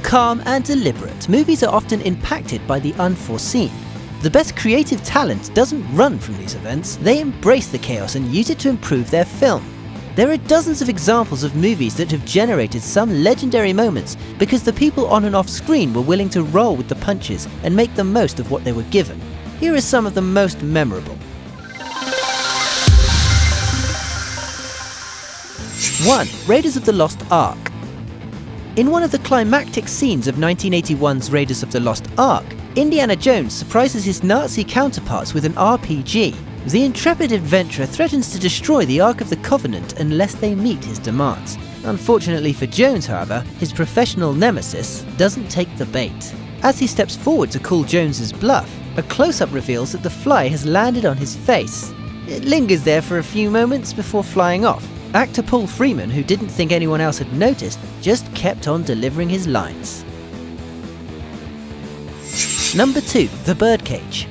Calm and deliberate, movies are often impacted by the unforeseen. The best creative talent doesn't run from these events, they embrace the chaos and use it to improve their film. There are dozens of examples of movies that have generated some legendary moments because the people on and off screen were willing to roll with the punches and make the most of what they were given. Here are some of the most memorable. 1. Raiders of the Lost Ark. In one of the climactic scenes of 1981's Raiders of the Lost Ark, Indiana Jones surprises his Nazi counterparts with an RPG. The intrepid adventurer threatens to destroy the Ark of the Covenant unless they meet his demands. Unfortunately for Jones, however, his professional nemesis doesn't take the bait. As he steps forward to call Jones's bluff, a close-up reveals that the fly has landed on his face. It lingers there for a few moments before flying off. Actor Paul Freeman, who didn't think anyone else had noticed, just kept on delivering his lines. Number 2. The Birdcage.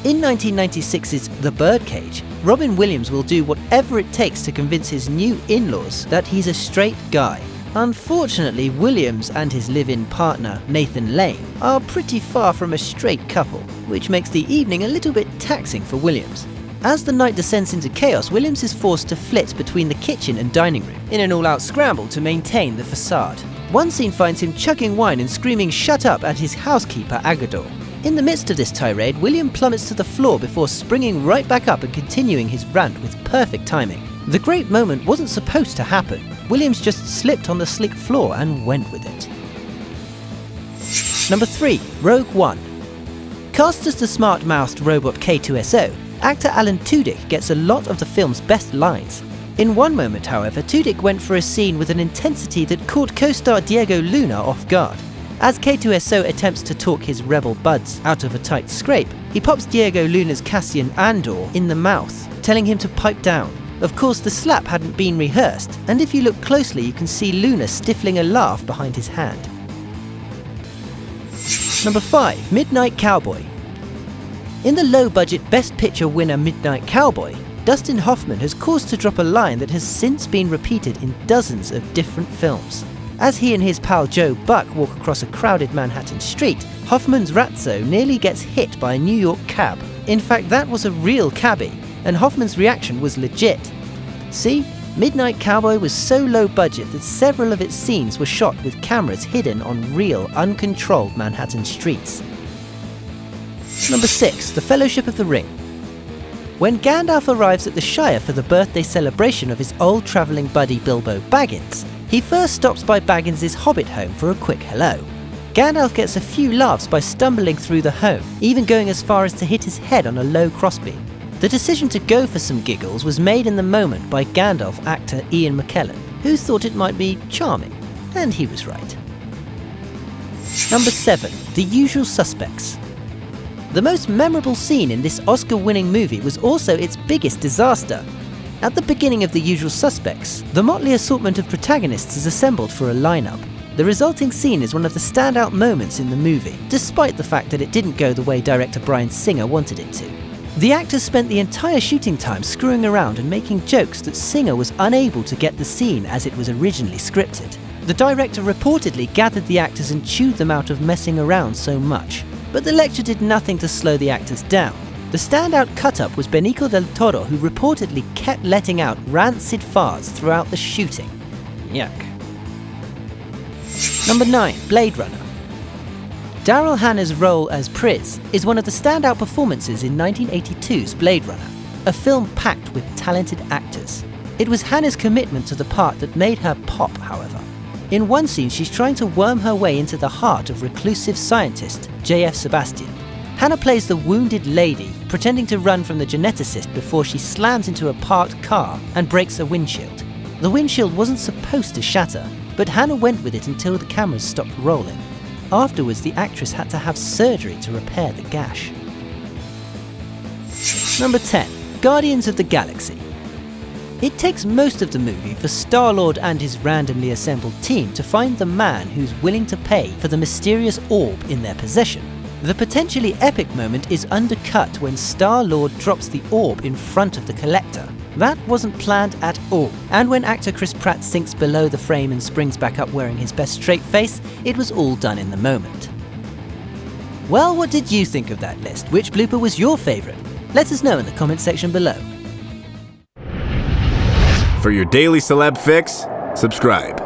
In 1996's The Birdcage, Robin Williams will do whatever it takes to convince his new in-laws that he's a straight guy. Unfortunately, Williams and his live-in partner, Nathan Lane, are pretty far from a straight couple, which makes the evening a little bit taxing for Williams. As the night descends into chaos, Williams is forced to flit between the kitchen and dining room in an all-out scramble to maintain the facade. One scene finds him chugging wine and screaming "shut up" at his housekeeper Agador. In the midst of this tirade, William plummets to the floor before springing right back up and continuing his rant with perfect timing. The great moment wasn't supposed to happen. Williams just slipped on the slick floor and went with it. Number 3. Rogue One. Cast as the smart-mouthed robot K2SO, actor Alan Tudyk gets a lot of the film's best lines. In one moment, however, Tudyk went for a scene with an intensity that caught co-star Diego Luna off guard. As K2SO attempts to talk his rebel buds out of a tight scrape, he pops Diego Luna's Cassian Andor in the mouth, telling him to pipe down. Of course, the slap hadn't been rehearsed, and if you look closely you can see Luna stifling a laugh behind his hand. Number 5. Midnight Cowboy. In the low-budget Best Picture winner Midnight Cowboy, Dustin Hoffman has caused to drop a line that has since been repeated in dozens of different films. As he and his pal Joe Buck walk across a crowded Manhattan street, Hoffman's Ratso nearly gets hit by a New York cab. In fact, that was a real cabbie, and Hoffman's reaction was legit. See, Midnight Cowboy was so low budget that several of its scenes were shot with cameras hidden on real, uncontrolled Manhattan streets. Number 6. The Fellowship of the Ring. When Gandalf arrives at the Shire for the birthday celebration of his old travelling buddy Bilbo Baggins, he first stops by Baggins' hobbit home for a quick hello. Gandalf gets a few laughs by stumbling through the home, even going as far as to hit his head on a low crossbeam. The decision to go for some giggles was made in the moment by Gandalf actor Ian McKellen, who thought it might be charming, and he was right. Number 7. The Usual Suspects. The most memorable scene in this Oscar-winning movie was also its biggest disaster. At the beginning of The Usual Suspects, the motley assortment of protagonists is assembled for a lineup. The resulting scene is one of the standout moments in the movie, despite the fact that it didn't go the way director Bryan Singer wanted it to. The actors spent the entire shooting time screwing around and making jokes that Singer was unable to get the scene as it was originally scripted. The director reportedly gathered the actors and chewed them out of messing around so much. But the lecture did nothing to slow the actors down. The standout cut-up was Benicio del Toro, who reportedly kept letting out rancid farts throughout the shooting. Yuck. Number 9. Blade Runner. Daryl Hannah's role as Pris is one of the standout performances in 1982's Blade Runner, a film packed with talented actors. It was Hannah's commitment to the part that made her pop, however. In one scene, she's trying to worm her way into the heart of reclusive scientist J.F. Sebastian. Hannah plays the wounded lady, pretending to run from the geneticist before she slams into a parked car and breaks a windshield. The windshield wasn't supposed to shatter, but Hannah went with it until the cameras stopped rolling. Afterwards, the actress had to have surgery to repair the gash. Number 10. Guardians of the Galaxy. It takes most of the movie for Star-Lord and his randomly assembled team to find the man who's willing to pay for the mysterious orb in their possession. The potentially epic moment is undercut when Star-Lord drops the orb in front of the Collector. That wasn't planned at all, and when actor Chris Pratt sinks below the frame and springs back up wearing his best straight face, it was all done in the moment. Well, what did you think of that list? Which blooper was your favourite? Let us know in the comments section below. For your daily celeb fix, subscribe.